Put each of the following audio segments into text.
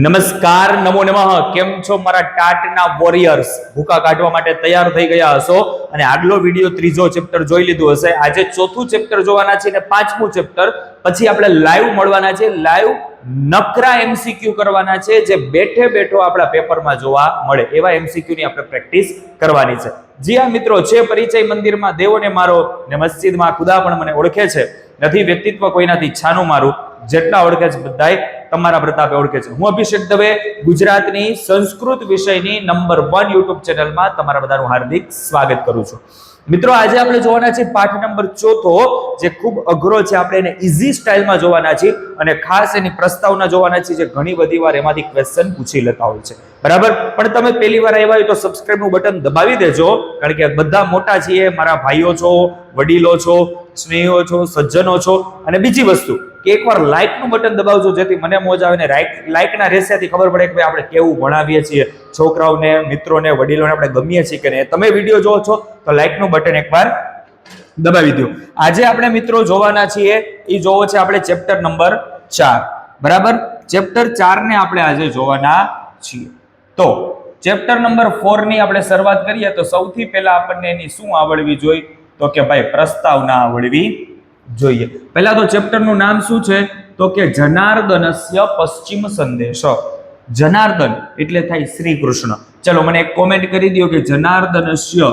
નમસ્કાર, નમો નમઃ. કેમ છો મારા ટાટના વોરિયર્સ? ભૂકા કાઢવા માટે તૈયાર થઈ ગયા હશો અને આગલો વિડિયો ત્રીજો ચેપ્ટર જોઈ લીધું હશે. આજે ચોથું ચેપ્ટર જોવાના છે અને પાંચમું ચેપ્ટર પછી આપણે લાઈવ મળવાના છે. લાઈવ નકરા એમસીક્યુ કરવાના છે જે બેઠે બેઠો આપણા પેપરમાં જોવા મળે એવા એમસીક્યુ ની આપણે પ્રેક્ટિસ કરવાની છે. જી હા મિત્રો, છે પરિચય મંદિરમાં દેવોને મારો ને મસ્જિદમાં ખુદા પણ મને ઓળખે છે. નથી વ્યક્તિત્વ કોઈનાથી છાનું મારું, જેટલા ઓળખે છે બધાય તમારા પ્રતાપે ઓળખે છે. હું અભિષેક દવે ગુજરાતની સંસ્કૃત વિષયની નંબર 1 યુટ્યુબ ચેનલમાં તમારા બધાનું હાર્દિક સ્વાગત કરું છું. મિત્રો, આજે આપણે જોવાના છે પાઠ નંબર 4 જે ખૂબ અઘરો છે. આપણે એને ઈઝી સ્ટાઇલમાં જોવાના છે અને ખાસ એની પ્રસ્તાવના જોવાના છે જે ઘણી બધી વાર એમાંથી ક્વેશ્ચન પૂછી લેતા હોય છે. બરાબર? પણ તમે પહેલી વાર આવ્યા હોય તો સબસ્ક્રાઇબ નું બટન દબાવી દેજો, કારણ કે બધા મોટા છીએ, મારા ભાઈઓ છો, વડીલો છો, સ્નેહીઓ છો, સજ્જનો છો. અને બીજી વસ્તુ કે એકવાર લાઈક નું બટન દબાવજો જેથી મને મોજ આવે ને લાઈક ના રેશિયાથી ખબર પડે કે ભાઈ આપણે કેવું ભણાવીએ છીએ છોકરાઓને, મિત્રોને, વડીલોને આપણે ગમીએ છીએ કે નહીં. તમે વિડીયો જોવો છો તો લાઈક નું બટન એકવાર દબાવી દો. આજે આપણે મિત્રો જોવાના છીએ એ જોવો છે આપણે ચેપ્ટર નંબર 4. બરાબર? ચેપ્ટર 4 ને આપણે આજે જોવાના છીએ. તો ચેપ્ટર નંબર 4 ની આપણે શરૂઆત કરીએ તો સૌથી પહેલા આપણને એની શું આવડવી જોઈએ? તો કે ભાઈ પ્રસ્તાવના આવડવી જોઈએ. પહેલા તો ચેપ્ટર નું નામ શું છે? તો કે જનાર્દનસ્ય પશ્ચિમ સંદેશ. જનાર્દન એટલે થાય શ્રી કૃષ્ણ. ચલો મને એક કોમેન્ટ કરી દો કે જનાર્દનસ્ય,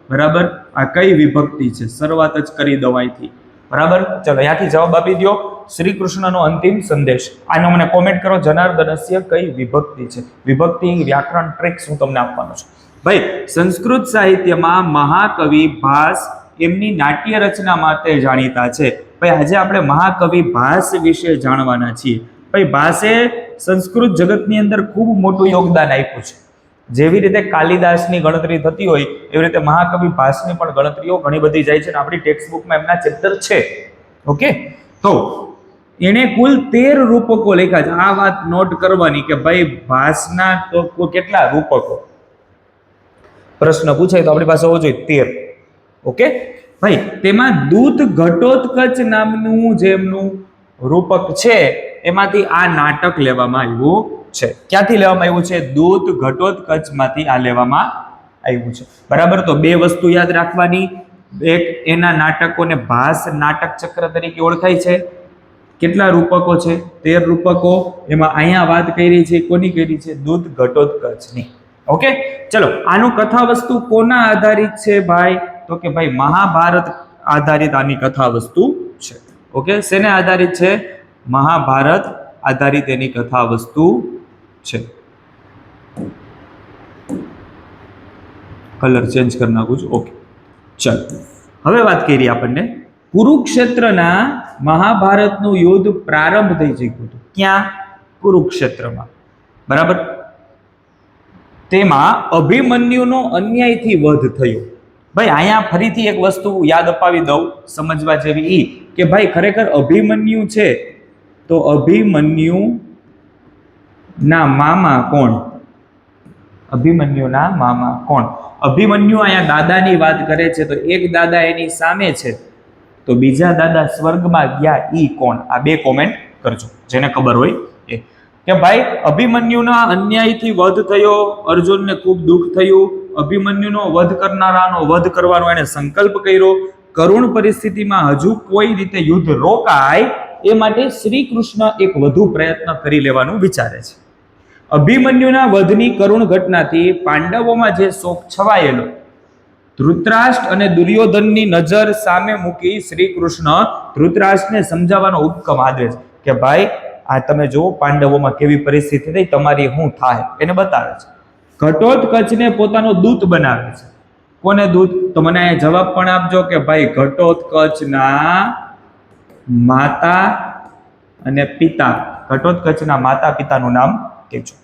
બરાબર, આ કઈ વિભક્તિ છે? શરૂઆત જ કરી દઉં અહીંથી. બરાબર? ચલો અહીંયાથી જવાબ આપી દો. શ્રી કૃષ્ણનો અંતિમ સંદેશ. આનો મને કોમેન્ટ કરો, જનાર્દનસ્ય કઈ વિભક્તિ છે? વિભક્તિ વ્યાકરણ ટ્રિક્સ હું તમને આપવાનો છું. ભાઈ, સંસ્કૃત સાહિત્યમાં મહાકવિ ભાસ એમની નાટ્ય રચના માટે જાણીતા છે. ભાઈ, આજે આપણે મહાકવિ ભાસ વિશે જાણવાના છીએ. ભાઈ, ભાસે સંસ્કૃત જગતની અંદર ખૂબ મોટું યોગદાન આપ્યું છે. જેવી રીતે કાલિદાસની ગણતરી થતી હોય એવી રીતે મહાકવિ ભાસની પણ ગણતરીઓ ઘણી બધી જાય છે અને આપણી ટેક્સ્ટ બુકમાં એમના ચેપ્ટર છે. ઓકે, તો એને કુલ 13 રૂપકો લખ્યા છે. આ વાત નોટ કરવાની કે ભાઈ ભાસના તો કેટલા રૂપકો? પ્રશ્ન પૂછાય તો આપણી પાસે હોવો જોઈએ 13. ઓકે ભાઈ, તેમાં દૂત ઘટોત્કચ નામનું જે એમનું રૂપક છે એમાંથી આ નાટક લેવામાં આવ્યું છે. ક્યાંથી લેવામાં આવ્યું છે? દૂત ઘટોત્કચ માંથી આ લેવામાં આવ્યું છે. બરાબર? તો બે વસ્તુ યાદ રાખવાની. એક, એના નાટકોને ભાસ નાટક ચક્ર તરીકે ઓળખાય છે. કેટલા રૂપકો છે? 13 રૂપકો. એમાં અહીંયા વાત કરી છે કોની કરી છે? દૂત ઘટોત્કચની. ઓકે, ચલો આનું કથા વસ્તુ કોના આધારિત છે ભાઈ? તો કે ભાઈ મહાભારત આધારિત આની કથા વસ્તુ છે. ઓકે, શેને આધારિત છે? મહાભારત આધારિત એની કથા વસ્તુ છે. કલર ચેન્જ કરી નાખું છું. ઓકે, ચલો હવે વાત કરી આપણને કુરુક્ષેત્રના મહાભારતનું યુદ્ધ પ્રારંભ થઈ ચૂક્યું હતું. ક્યાં? કુરુક્ષેત્રમાં. બરાબર? તેમાં અભિમન્યુનો અન્યાયથી વધ થયો. ભાઈ, અહીંયા ફરીથી એક વસ્તુ યાદ અપાવી દઉં સમજવા જેવી ઈ કે ભાઈ ખરેખર અભિમન્યુ છે તો અભિમન્યુ ના મામા કોણ? અભિમન્યુના મામા કોણ? અભિમન્યુ અહીંયા દાદાની વાત કરે છે તો એક દાદા એની સામે છે તો બીજા દાદા સ્વર્ગમાં ગયા ઈ કોણ? આ બે કોમેન્ટ કરજો જેને ખબર હોય એ. કે ભાઈ અભિમન્યુના અન્યાયથી વધ થયો, અર્જુનને ખૂબ દુઃખ થયું, અભિમન્યુનો વધ કરનારાનો વધ કરવાનો એને સંકલ્પ કર્યો. કરુણ પરિસ્થિતિમાં હજુ કોઈ રીતે યુદ્ધ રોકાય એ માટે શ્રી કૃષ્ણ એક વધુ પ્રયત્ન કરી લેવાનું વિચારે છે. અભિમન્યુના વધની કરુણ ઘટનાથી પાંડવોમાં જે શોક છવાયેલો, ધૃતરાષ્ટ્ર અને દુર્યોધનની નજર સામે મૂકી શ્રી કૃષ્ણ ધૃતરાષ્ટ્રને સમજાવવાનો ઉપક્રમ આદરે છે કે ભાઈ આ તમે જુઓ પાંડવોમાં કેવી પરિસ્થિતિ થઈ, તમારી શું થાય એને બતાવે છે. ઘટોત્કચને પોતાનો દૂત બનાવે છે. કોને દૂત? તો મને અહીંયા જવાબ પણ આપજો કે ભાઈ ઘટોત્કચના માતા અને પિતા. ઘટોત્કચના માતા પિતાનું નામ કહેજો.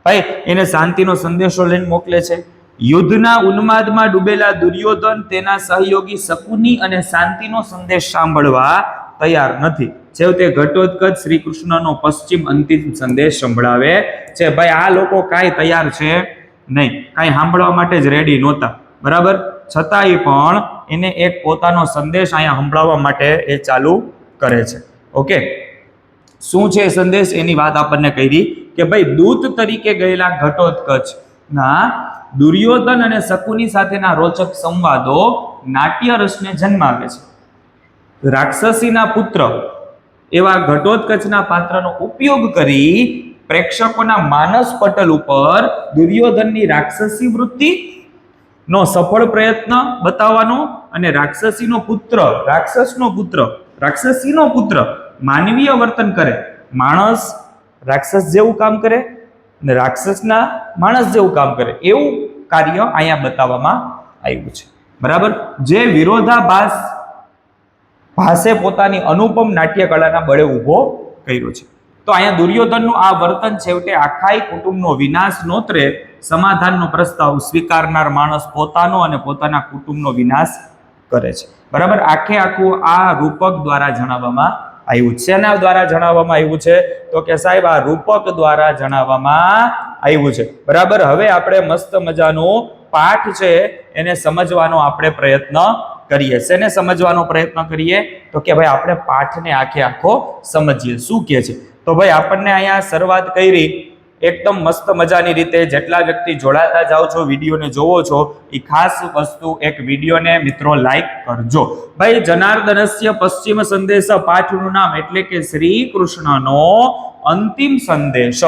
ભાઈ એને શાંતિનો સંદેશો લઈને મોકલે છે. યુદ્ધના ઉન્માદમાં ડૂબેલા દુર્યોધન તેના સહયોગી શકુની અને શાંતિનો સંદેશ સાંભળવા તૈયાર નથી. છેવટે ઘટોત્કચ શ્રી કૃષ્ણનો પશ્ચિમ અંતિમ સંદેશ સંભળાવે છે. ભાઈ આ લોકો કાંઈ તૈયાર છે નહીં, કાંઈ સાંભળવા માટે જ રેડી નહોતા. બરાબર? છતાંય પણ એને એક પોતાનો સંદેશ અહીંયા સંભળાવવા માટે એ ચાલુ કરે છે. ઓકે, શું છે સંદેશ એની વાત આપણને કરી કે ભાઈ દૂત તરીકે ગયેલા ઘટોત્કચ ના દુર્યોધન અને શકુની સાથેના રોચક સંવાદો નાટ્ય રસને જન્માવે છે. રાક્ષસીના પુત્ર એવા ઘટોત્કચના પાત્રનો ઉપયોગ કરી પ્રેક્ષકોના માનસ પટલ ઉપર દુર્યોધનની રાક્ષસી વૃત્તિ નો સફળ પ્રયત્ન બતાવવાનો અને રાક્ષસીનો પુત્ર માનવીય વર્તન કરે, માણસ રાક્ષસ જેવું કામ કરે અને રાક્ષસના માણસ જેવું કામ કરે એવું કાર્ય અહીંયા બતાવવામાં આવ્યું છે. બરાબર, જે વિરોધાભાસ ભાસે પોતાની અનુપમ નાટ્ય કળાના બળે ઊભો કર્યો છે. તો અહીંયા દુર્યોધનનું આ વર્તન છેવટે આખાય કુટુંબનો વિનાશ નોતરે સમાધાનનો પ્રસ્તાવ સ્વીકારનાર માણસ પોતાનો અને પોતાના કુટુંબનો વિનાશ કરે છે. બરાબર, આખે આખું આ રૂપક દ્વારા જણાવવામાં આવ્યું છે. એના દ્વારા જણાવવામાં આવ્યું છે તો કે સાહેબ આ રૂપક દ્વારા જણાવવામાં આવ્યું છે. બરાબર, હવે આપણે મસ્ત મજાનો પાઠ છે એને સમજવાનો આપણે પ્રયત્ન કરીએ. શેને સમજવાનો પ્રયત્ન કરીએ તો કે ભાઈ આપણે પાઠને આખે આખો સમજીએ. શું કહે છે તો ભાઈ આપણને અહીંયા શરૂઆત કરી એકદમ મસ્ત મજાની રીતે. જેટલા વ્યક્તિ જોડાતા જાઓ છો, વિડીયોને જોવો છો, એ ખાસ વસ્તુ એક વિડીયોને મિત્રો લાઈક કરજો. ભાઈ જનાર્દનસ્ય પશ્ચિમ સંદેશ પાઠનું નામ એટલે કે શ્રી કૃષ્ણનો અંતિમ સંદેશ.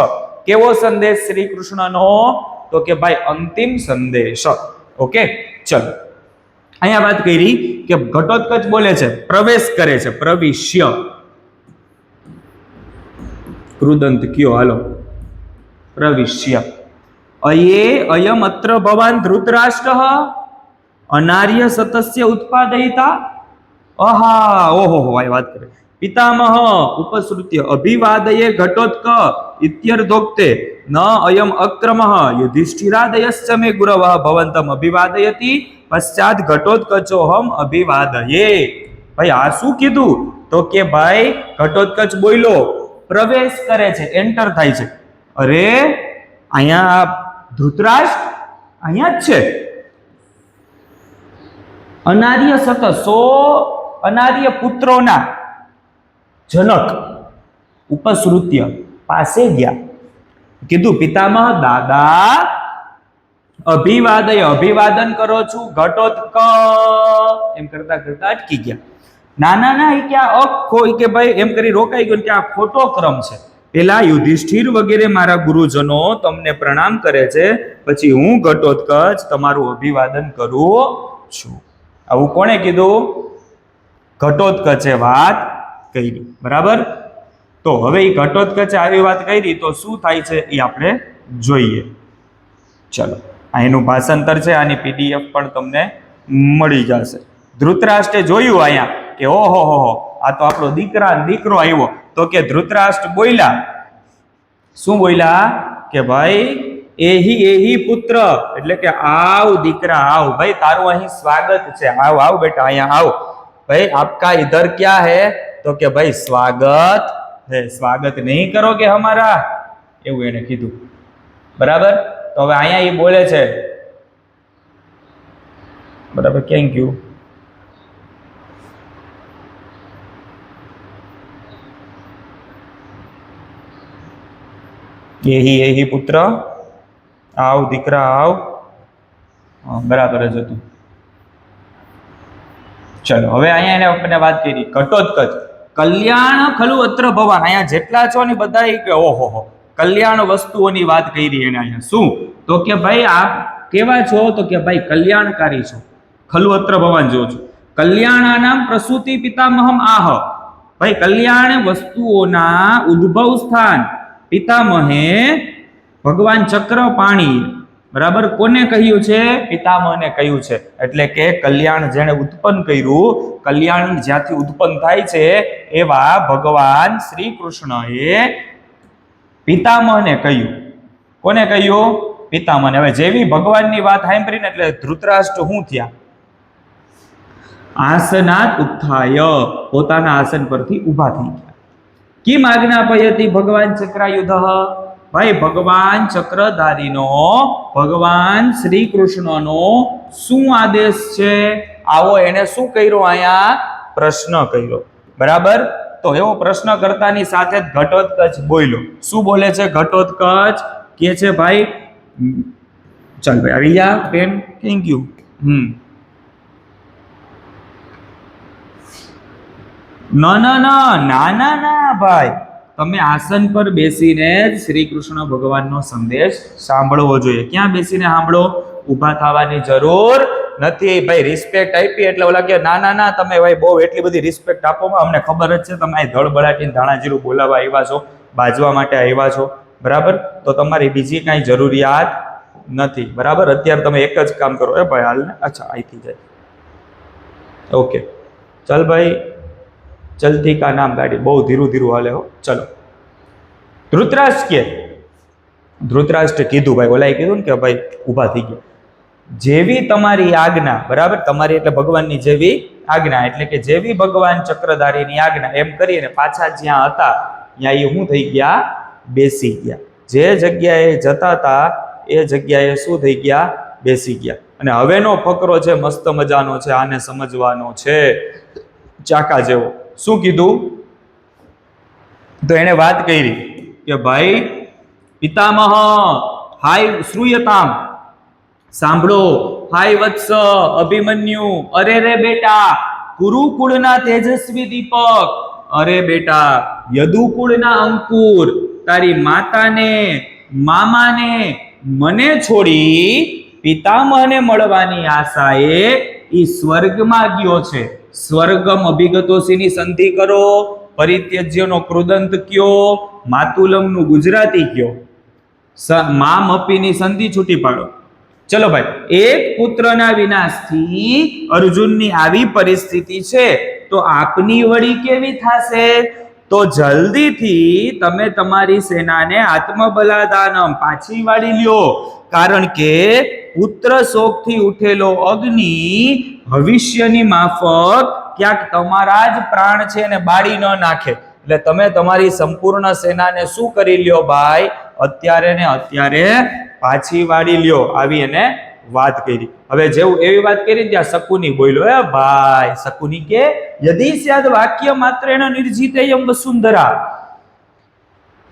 કેવો સંદેશ શ્રી કૃષ્ણનો તો કે ભાઈ અંતિમ સંદેશ. ઓકે, ચલો અહીંયા વાત કરી કે ઘટોત્કચ બોલે છે, પ્રવેશ કરે છે, પ્રવિશ્ય કૃદંત કયો હાલો પ્રવિશ્ય. અયમ અત્ર ભવાન ધૃતરાષ્ટ્ર અનાર્ય સતસ્ય ઉત્પાદયિતા. ઓહો આ વાત કરે. પિતામહ ઉપસૃત્ય અભિવાદયે ઘટોત્ક ઇત્યર્ધોક્તે ન અયમ અક્રમઃ યુધિષ્ઠિરાદયશ્ચ મે ગુરવઃ ભવંતમ અભિવાદયતિ પશ્ચાત ઘટોત્કચોહમ અભિવાદયે. ભાઈ આ શું કીધું તો કે ભાઈ ઘટોત્કચ બોલ્યો, પ્રવેશ કરે છે, એન્ટર થાય છે. અરે અહીંયા ધૃતરાષ્ટ્ર અહીંયા જ છે. અનાર્ય સત 100 અનાર્ય પુત્રોના જનક ઉપસૃત્ય પાસે ગયા. કીધું પિતામહ દાદા અભિવાદન કરો છું ઘટોત્ક. એમ કરતા કરતા અટકી ગયા. ના એ કે અખો કે ભાઈ એમ કરી રોકાઈ ગયો કે આ ખોટો ક્રમ છે. પેલા યુધિષ્ઠિર વગેરે મારા ગુરુજનો તમને પ્રણામ કરે છે, પછી હું ઘટોત્કચ તમારું અભિવાદન કરું છું. આવું કોણે કીધું? ઘટોત્કચે વાત કરી. બરાબર, તો હવે એ ઘટોત્કચે આવી વાત કરી તો શું થાય છે એ આપણે જોઈએ. ચલો અહીંનું ભાષાંતર છે, આની પીડીએફ પણ તમને મળી જશે. ધૃતરાષ્ટ્રે જોયું અહીંયા કે ઓહો આ તો આપણો દીકરો આવ્યો. તો કે ધૃતરાષ્ટ્ર બોલ્યા, શું બોલ્યા કે ભાઈ એહી પુત્ર એટલે કે આવ દીકરા આવ, ભાઈ તારું અહીં સ્વાગત છે, આવ બેટા અહીંયા આવ. ભાઈ આપકા ઇધર ક્યા હે તો કે ભાઈ સ્વાગત હે, સ્વાગત નહીં કરોગે હમારા, એવું એને કીધું. બરાબર, તો હવે અહીંયા એ બોલે છે. બરાબર, ક્યાં ગયું? એહી પુત્ર આવ દીકરા આવ. બરાબર જ હતું. ચલો હવે અહીંયા એને આપણે વાત કરી ઘટોત્કચ કલ્યાણ ખલુ અત્ર ભવાન. અહીંયા જેટલા છો ને બધા કે ઓહો કલ્યાણ વસ્તુઓની વાત કરી એને અહીંયા. શું તો કે ભાઈ આપ કેવા છો તો કે ભાઈ કલ્યાણકારી છો. ખલુ અત્ર ભવાન જો છો. કલ્યાણાનામ પ્રસૂતિ પિતામહમ આહ. ભાઈ કલ્યાણ વસ્તુઓના ઉદ્ભવ સ્થાન પિતામહે ભગવાન ચક્રપાણી. બરાબર, કોને કહ્યું છે? પિતામહને કહ્યું છે. એટલે કે કલ્યાણ જેણે ઉત્પન્ન કર્યું, કલ્યાણ જ્યાંથી ઉત્પન્ન થાય છે એવા ભગવાન શ્રી કૃષ્ણએ પિતામહને કહ્યું. કોને કહ્યું? પિતામહને. હવે જેવી ભગવાનની વાત સાંભળીને એટલે ધૃતરાષ્ટ્ર શું થયા? આસનાત ઉત્થાય, પોતાના આસન પરથી ઊભા થઈ ગયા. કિમ આજ્ઞાપયતિ ભગવાન ચક્રાયુધઃ. ભાઈ ભગવાન ચક્રધારીનો, ભગવાન શ્રી કૃષ્ણનો શું આદેશ છે? આવો એને શું કર્યો? અહીંયા પ્રશ્ન કર્યો. બરાબર, તો એવો પ્રશ્ન કરતાની સાથે જ ઘટોત્કચ બોલ્યો. શું બોલે છે ઘટોત્કચ? કે છે ભાઈ ચાલ ભાઈ આવી જા પેન થેન્ક યુ. ના ના ના ના ના ના ભાઈ, તમે આસન પર બેસીને જ શ્રી કૃષ્ણ ભગવાનનો સંદેશ સાંભળવો જોઈએ. ક્યાં બેસીને સાંભળો? ઊભા થવાની જરૂર નથી ભાઈ. રિસ્પેક્ટ આપી એટલે ઓલા કે ના ના ના તમે ભાઈ બહુ એટલી બધી રિસ્પેક્ટ આપો, અમને ખબર જ છે તમે અહીં ધડબડાટીને ધાણાજીરું બોલાવવા આવ્યા છો, બાજવા માટે આવ્યા છો, બરાબર? તો તમારી બીજી કાંઈ જરૂરિયાત નથી, બરાબર? અત્યારે તમે એક જ કામ કરો. એ ભાઈ હાલ ને, અચ્છા અહીંથી જાય, ઓકે ચાલ ભાઈ, ચલતી કા નામ ગાડી બહુ ધીરું ધીરું હાલે હો. ચલો ધૃતરાષ્ટ્ર કીધું ભાઈ, ઓલાએ કીધું ને કે ભાઈ ઊભા થઈ ગયા. જેવી તમારી આજ્ઞા, બરાબર? તમારી એટલે ભગવાનની જેવી આજ્ઞા, એટલે કે જેવી ભગવાન ચક્રધારીની આજ્ઞા, એમ કરીને પાછા જ્યાં હતા ત્યાં એ શું થઈ ગયા? બેસી ગયા. જે જગ્યાએ જતા હતા એ જગ્યાએ શું થઈ ગયા? બેસી ગયા. અને હવેનો ફકરો છે મસ્ત મજાનો છે, આને સમજવાનો છે ચાકા જેવો. શું કીધું? તો એને વાત કરી કે ભાઈ પિતામહ હાય શ્રુયતામ, સાંભળો, હાય વત્સ અભિમન્યુ, અરે રે બેટા કુરુકુળના તેજસ્વી દીપક, અરે બેટા યદુકુળના અંકુર, તારી માતાને મામાને મને છોડી પિતામહને મળવાની આશાએ ઈ સ્વર્ગમાં ગયો છે. સ્વર્ગમ અભિગતોસીની સંધિ કરો, પરિત્યજ્યનો કૃદંત કયો, માતુલમનું ગુજરાતી કયો, મામ અપીની સંધિ છૂટી પાડો. ચલો ભાઈ, એક પુત્રના વિનાશથી અર્જુનની આવી પરિસ્થિતિ છે, તો આપની વળી કેવી થશે? તો જલ્દીથી તમે તમારી સેનાને આત્મબલાદાનમ પાછી વાળી લ્યો, કારણ કે પુત્ર શોકથી ઉઠેલો અગ્નિ ભવિષ્યની માફક ક્યાંક તમારા જ પ્રાણ છે ને બાળી ન નાખે. એટલે તમે તમારી સંપૂર્ણ સેનાને શું કરી લ્યો ભાઈ? અત્યારે ને અત્યારે પાછી વાળી લ્યો. આવી એને વાત કરી. હવે જેવું એવી વાત કરી ત્યાં શકુની બોલ્યો, એ ભાઈ શકુની કે યદિ સ્યાદ વાક્ય માત્ર એનો નિર્જીતેયમ વસુંધરા,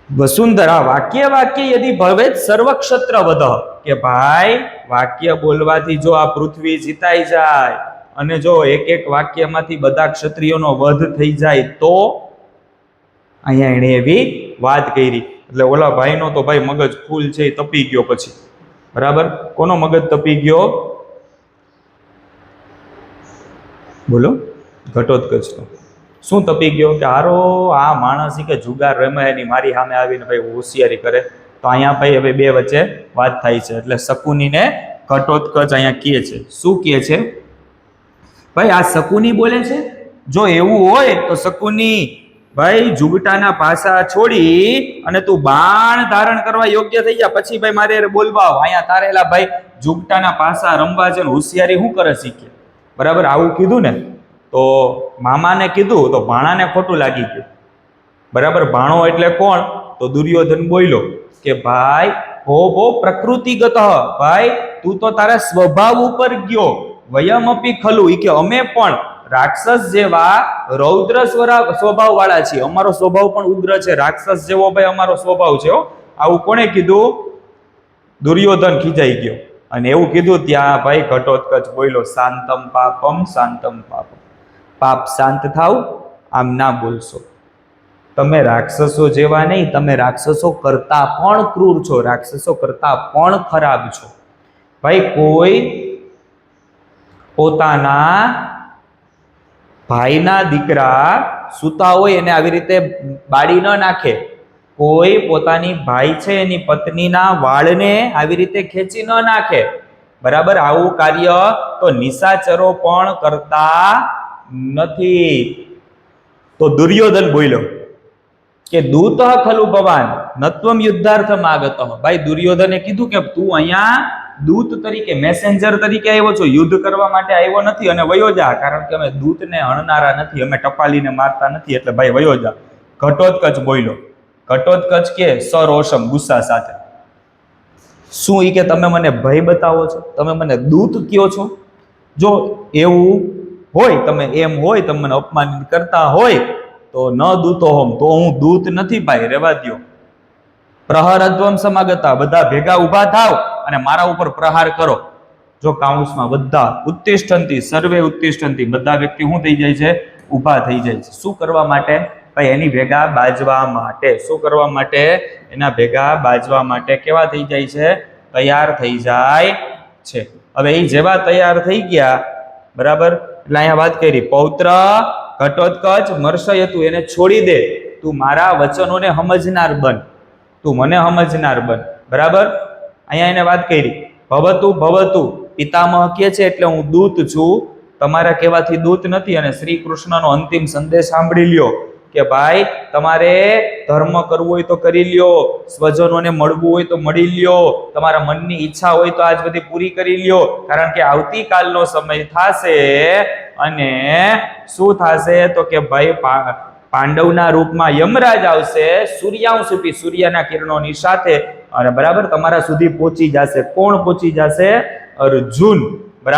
વસુંધરા વાક્ય યદિ ભવેત સર્વક્ષત્ર વધ, કે ભાઈ વાક્ય બોલવાથી જો આ પૃથ્વી જીતાઈ જાય અને જો એક એક વાક્યમાંથી બધા ક્ષત્રિયોનો વધ થઈ જાય તો અહીંયા એને એવી વાત કરી. એટલે ઓલા ભાઈનો તો ભાઈ મગજ ફૂલ છે, એ તપી ગયો પછી, બરાબર? કોનો મગજ તપી ગયો? બોલો ઘટોત્કચનો. શું તપી ગયો? કે હારો આ માણસ કે જુગાર રમે એની મારી સામે આવીને ભાઈ હોશિયારી કરે. તો અહીંયા ભાઈ હવે બે વચ્ચે વાત થાય છે. એટલે શકુનીને ઘટોત્કચ અહીંયા કહે છે. શું કહે છે? ભાઈ આ શકુની બોલે છે, જો એવું હોય તો શકુની ભાઈ જુગટાના પાસા છોડી અને તું બાણ ધારણ કરવા યોગ્ય થઈ જા, પછી ભાઈ મારે બોલવા અહીંયા તારેલા ભાઈ જુગટાના પાસા રમવા છે, હોશિયારી શું કરે શીખે, બરાબર? આવું કીધું ને તો મામાને કીધું તો ભાણાને ખોટું લાગી ગયું, બરાબર? ભાણો એટલે કોણ? તો દુર્યોધન બોલ્યો કે ભાઈ હો પ્રકૃતિગત, ભાઈ તું તો તારા સ્વભાવ ઉપર ગયો. વયમપી ખલુ, ઈ કે અમે પણ રાક્ષસ જેવા રૌદ્ર સ્વભાવ વાળા છીએ, અમારો સ્વભાવ પણ ઉગ્ર છે, રાક્ષસ જેવો ભાઈ અમારો સ્વભાવ છે. આવું કોણે કીધું? દુર્યોધન ખીજાઈ ગયો. અને એવું કીધું ત્યાં ભાઈ ઘટોત્કચ બોલ્યો, શાંતમ પાપમ શાંતમ પાપમ, પાપ શાંત થાવ, આમ ના બોલશો. તમે રાક્ષસો જેવા નહીં, તમે રાક્ષસો કરતા પણ ક્રૂર છો, રાક્ષસો કરતા પણ ખરાબ છો. ભાઈ કોઈ પોતાના ભાઈના દીકરા સૂતા હોય એને આવી રીતે બાળી ન નાખે. કોઈ પોતાની ભાઈ છે એની પત્નીના વાળને આવી રીતે ખેંચી ન નાખે, બરાબર? આવું કાર્ય તો નિશાચરો પણ કરતા નથી. તો દુર્યોધન બોલ્યો કે દૂત ખલુ ભવાન નત્વમ યુદ્ધાર્થમ આગત. ભાઈ દુર્યોધને કીધું કે તું અહીંયા દૂત તરીકે, મેસેન્જર તરીકે આવ્યો છો, યુદ્ધ કરવા માટે આવ્યો નથી અને વયો જા, કારણ કે અમે દૂતને હણનારા નથી, અમે ટપાલીને મારતા નથી, એટલે ભાઈ વયો જા. ઘટોત્કચ બોલ્યો. ઘટોત્કચ કે સરોષમ, ગુસ્સા સાથે, શું ઈ કે તમે મને ભય બતાવો છો, તમે મને દૂત કયો છો? જો એવું હોય, તમે એમ હોય, તમે મને અપમાનિત કરતા હોય તો ન દૂતોહમ, તો હું દૂત નથી ભાઈ, રેવા દ્યો. પ્રહરધ્વમ સમાગતા, બધા ભેગા ઊભા થાવ અને મારા ઉપર પ્રહાર કરો. જો કાઉન્સમાં બધા ઉત્તિષ્ઠંતી, સર્વે ઉત્તિષ્ઠંતી, બધા વ્યક્તિ શું થઈ જાય છે? ઊભા થઈ જાય છે. શું કરવા માટે? ભાઈ એની ભેગા બાજવા માટે. શું કરવા માટે? એના ભેગા બાજવા માટે કેવા થઈ જાય છે? તૈયાર થઈ જાય છે. હવે એ જેવા તૈયાર થઈ ગયા, બરાબર, એટલે અહીંયા વાત કરી, પૌત્ર ઘટોત્કચ મર્ષયતુ, એને છોડી દે, તું મારા વચનોને સમજનાર બન, તું મને સમજનાર બન, બરાબર. અહીંયા એને વાત કરી, ભવતુ ભવતુ, પિતામહ કે છે એટલે હું દૂત છું, તમારા કહેવાથી દૂત નથી. અને શ્રી કૃષ્ણનો અંતિમ સંદેશ સાંભળી લ્યો કે ભાઈ તમારે ધર્મ કરવું હોય તો કરી લ્યો, સ્વજનોને મળવું હોય તો મળી લ્યો, તમારા મનની ઈચ્છા હોય તો આજ બધી પૂરી કરી લ્યો, કારણ કે આવતીકાલનો સમય થશે અને શું થશે તો કે ભાઈ પાંડવના રૂપમાં યમરાજ આવશે, સૂર્યાંશુપી, સૂર્યના કિરણોની સાથે, અને બરાબર તમારા સુધી પહોંચી જશે. કોણ પહોંચી જશે? અર્જુન.